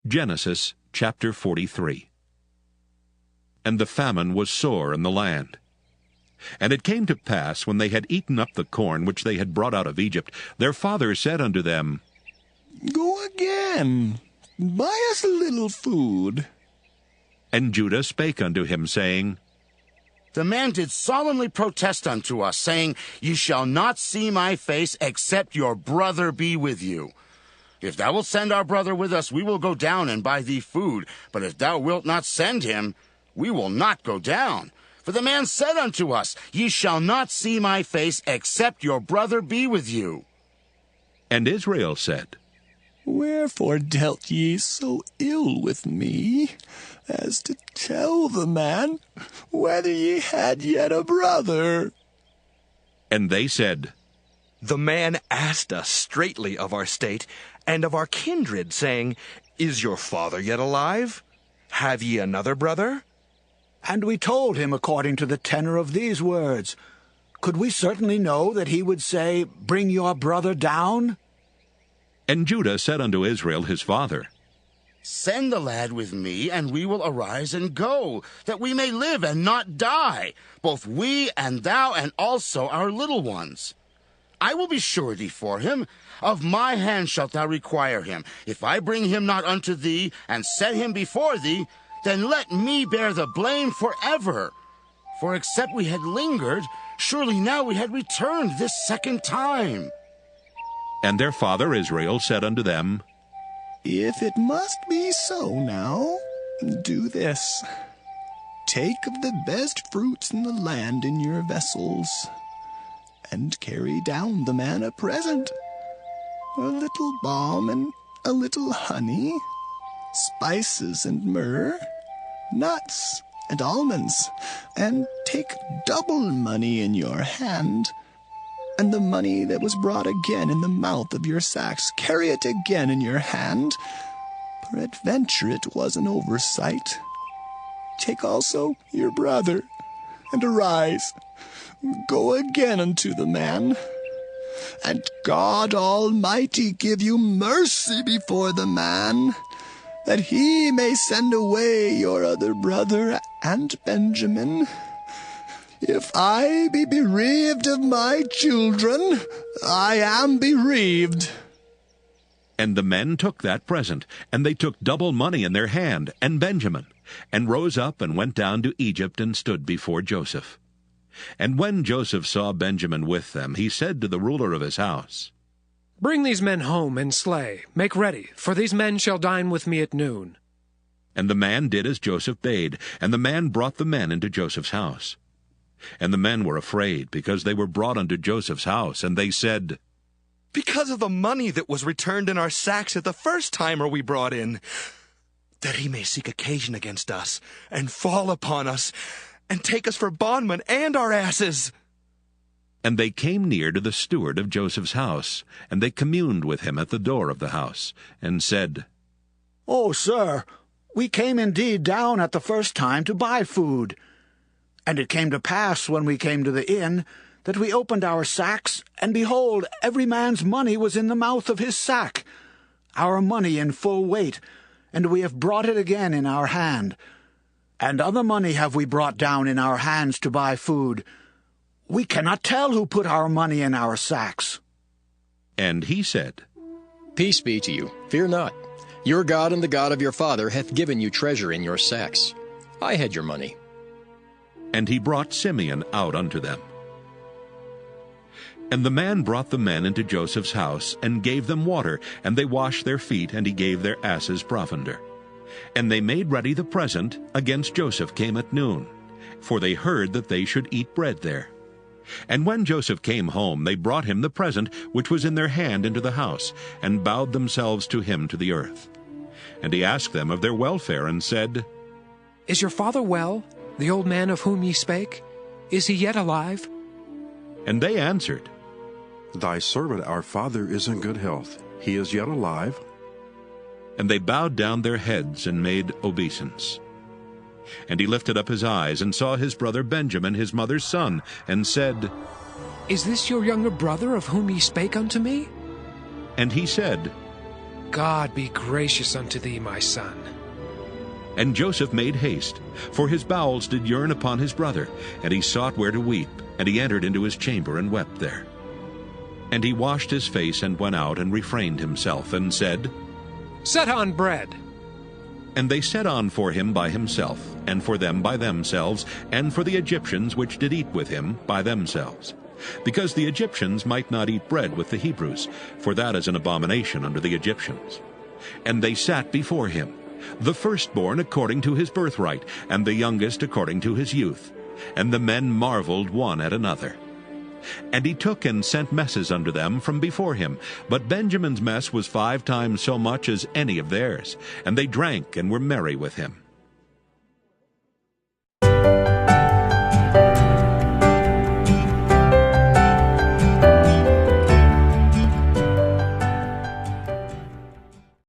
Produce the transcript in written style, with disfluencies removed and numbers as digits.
Genesis chapter 43. And the famine was sore in the land. And it came to pass, when they had eaten up the corn which they had brought out of Egypt, their father said unto them, Go again, buy us a little food. And Judah spake unto him, saying, The man did solemnly protest unto us, saying, Ye shall not see my face, except your brother be with you. If thou wilt send our brother with us, we will go down and buy thee food. But if thou wilt not send him, we will not go down. For the man said unto us, Ye shall not see my face, except your brother be with you. And Israel said, Wherefore dealt ye so ill with me, as to tell the man whether ye had yet a brother? And they said, The man asked us straitly of our state and of our kindred, saying, Is your father yet alive? Have ye another brother? And we told him according to the tenor of these words. Could we certainly know that he would say, Bring your brother down? And Judah said unto Israel his father, Send the lad with me, and we will arise and go, that we may live and not die, both we and thou, and also our little ones. I will be surety for him. Of my hand shalt thou require him. If I bring him not unto thee, and set him before thee, then let me bear the blame forever. For except we had lingered, surely now we had returned this second time. And their father Israel said unto them, If it must be so now, do this. Take of the best fruits in the land in your vessels, and carry down the man a present, a little balm and a little honey, spices and myrrh, nuts and almonds, and take double money in your hand, and the money that was brought again in the mouth of your sacks, carry it again in your hand. Peradventure it was an oversight. Take also your brother, and arise, go again unto the man. And God Almighty give you mercy before the man, that he may send away your other brother and Benjamin. If I be bereaved of my children, I am bereaved. And the men took that present, and they took double money in their hand, and Benjamin, and rose up and went down to Egypt, and stood before Joseph. And when Joseph saw Benjamin with them, he said to the ruler of his house, Bring these men home and slay. Make ready, for these men shall dine with me at noon. And the man did as Joseph bade, and the man brought the men into Joseph's house. And the men were afraid, because they were brought unto Joseph's house, and they said, Because of the money that was returned in our sacks at the first time are we brought in, that he may seek occasion against us, and fall upon us, and take us for bondmen and our asses. And they came near to the steward of Joseph's house, and they communed with him at the door of the house, and said, Oh, sir, we came indeed down at the first time to buy food. And it came to pass, when we came to the inn, that we opened our sacks, and behold, every man's money was in the mouth of his sack, our money in full weight, and we have brought it again in our hand. And other money have we brought down in our hands to buy food. We cannot tell who put our money in our sacks. And he said, Peace be to you. Fear not. Your God and the God of your father hath given you treasure in your sacks. I had your money. And he brought Simeon out unto them. And the man brought the men into Joseph's house, and gave them water, and they washed their feet, and he gave their asses provender. And they made ready the present against Joseph came at noon, for they heard that they should eat bread there. And when Joseph came home, they brought him the present which was in their hand into the house, and bowed themselves to him to the earth. And he asked them of their welfare, and said, Is your father well, the old man of whom ye spake? Is he yet alive? And they answered, Thy servant our father is in good health. He is yet alive. And they bowed down their heads and made obeisance. And he lifted up his eyes, and saw his brother Benjamin, his mother's son, and said, Is this your younger brother of whom ye spake unto me? And he said, God be gracious unto thee, my son. And Joseph made haste, for his bowels did yearn upon his brother, and he sought where to weep, and he entered into his chamber and wept there. And he washed his face and went out and refrained himself, and said, Set on bread. And they set on for him by himself, and for them by themselves, and for the Egyptians which did eat with him by themselves, because the Egyptians might not eat bread with the Hebrews, for that is an abomination unto the Egyptians. And they sat before him, the firstborn according to his birthright, and the youngest according to his youth. And the men marveled one at another. And he took and sent messes unto them from before him. But Benjamin's mess was 5 times so much as any of theirs. And they drank and were merry with him.